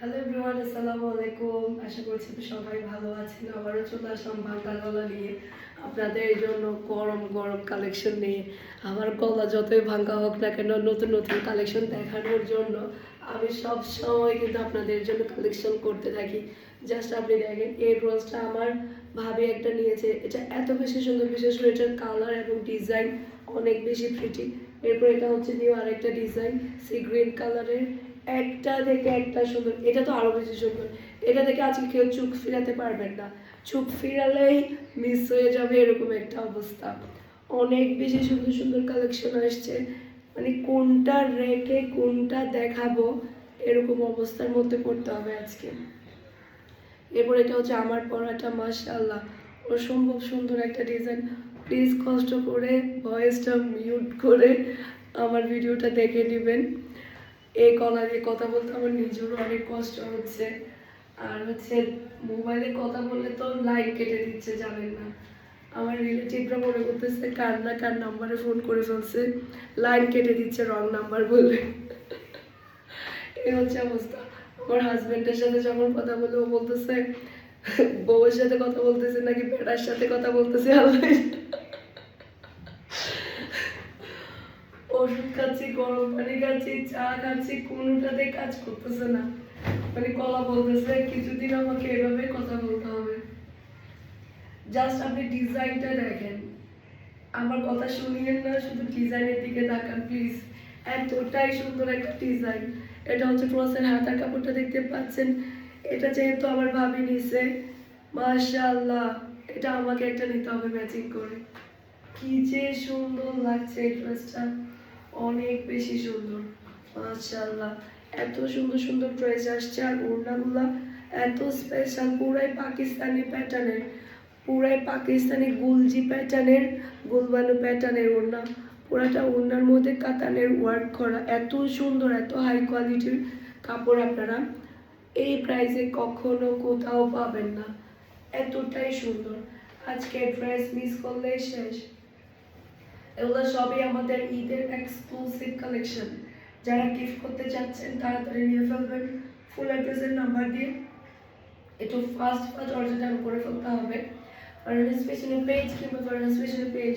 Hello everyone, আসসালামু আলাইকুম। আশা করছি তো সবাই ভালো আছেন। আবারও চলে আসলাম ভাঙ্গা গলা নিয়ে আপনাদের জন্য গরম গরম কালেকশন নিয়ে। আমার গলা যতই ভাঙ্গা হোক না কেন, নতুন নতুন কালেকশন দেখানোর জন্য আমি সব সময় কিন্তু আপনাদের জন্য কালেকশন করতে থাকি। জাস্ট আপনি দেখেন, এই ড্রেসটা আমার ভাবি একটা নিয়েছে। এটা এত বেশি সুন্দর, বিশেষ করে এটার কালার এবং ডিজাইন অনেক বেশি প্রিটি। এরপর এটা হচ্ছে নিউ আরেকটা ডিজাইন, সি গ্রিন কালারের। একটা থেকে একটা সুন্দর, এটা তো আরো বেশি সুন্দর। এটা থেকে আজকে কেউ চোখ ফিরাতে পারবেন না, চোখ ফিরালেই মিস হয়ে যাবে এরকম একটা অবস্থা। অনেক বেশি সুন্দর সুন্দর কালেকশন আসছে, মানে কোনটা রেখে কোনটা দেখাবো এরকম অবস্থার মধ্যে পড়তে হবে আজকে। এরপর এটা হচ্ছে আমার পরাটা, মাশাআল্লাহ অসম্ভব সুন্দর একটা ডিজাইন। প্লিজ কষ্ট করে ভয়েসটা মিউট করে আমার ভিডিওটা দেখে নেবেন। এই গলা দিয়ে কথা বলতে আমার নিজেরও অনেক কষ্ট হচ্ছে। আর হচ্ছে মোবাইলে কথা বললে তো লাইন কেটে দিচ্ছে, জানেন না। আমার রিলেটিভরা মনে করতেছে কার না কার নাম্বারে ফোন করে ফেলছে, লাইন কেটে দিচ্ছে রং নাম্বার বলে। এই হচ্ছে অবস্থা। আমার হাজবেন্ডের সাথে যখন কথা বলে ও বলতেছে বউয়ের সাথে কথা বলতেছে নাকি বেড়ার সাথে কথা বলতেছে, আল্লাহ। ওষুধ খাচ্ছি, গরম পানি খাচ্ছি, চা খাচ্ছি, কোনোটাতে কাজ করতেছে না। মানে গলা বলতেছে কিছুদিন আমাকে এভাবে কথা বলতে হবে। জাস্ট আপনি ডিজাইনটা দেখেন, আমার কথা শুনিয়েন না, শুধু ডিজাইনের দিকে তাকান প্লিজ। এতটাই সুন্দর একটা ডিজাইন। এটা হচ্ছে ক্রসের হাতার কাপড়টা দেখতে পাচ্ছেন। এটা যেহেতু আমার ভাবি নিছে, মাশাআল্লাহ, এটা আমাকে একটা নিতে হবে ম্যাচিং করে। কি যে সুন্দর লাগছে এই ড্রেসটা, অনেক বেশি সুন্দর মাশাআল্লাহ। এত সুন্দর সুন্দর ড্রেস আসছে, আর ওড়নাগুলা এত স্পেশাল, পুরাই পাকিস্তানি প্যাটার্নের, পুরাই পাকিস্তানি গুলজি প্যাটার্নের, গুলবানু প্যাটার্নের ওড়না। পুরাটা ওড়নার মধ্যে কাতানের ওয়ার্ক করা, এত সুন্দর, এত হাই কোয়ালিটির কাপড় আপনারা এই প্রাইসে কখনো কোথাও পাবেন না। এতটাই সুন্দর। আজকে ড্রেস মিস করলে শেষ। এগুলো সবই আমাদের ঈদের এক্সক্লুসিভ কালেকশন। যারা গিফট করতে চাচ্ছেন তাড়াতাড়ি নিয়ে ফেলবেন। ফুল অ্যাড্রেসের নাম্বার দিয়ে একটু ফাস্ট অর্ডারটা করে ফেলতে হবে। আর স্পেশালি পেজ কিংবা স্পেশালি পেজ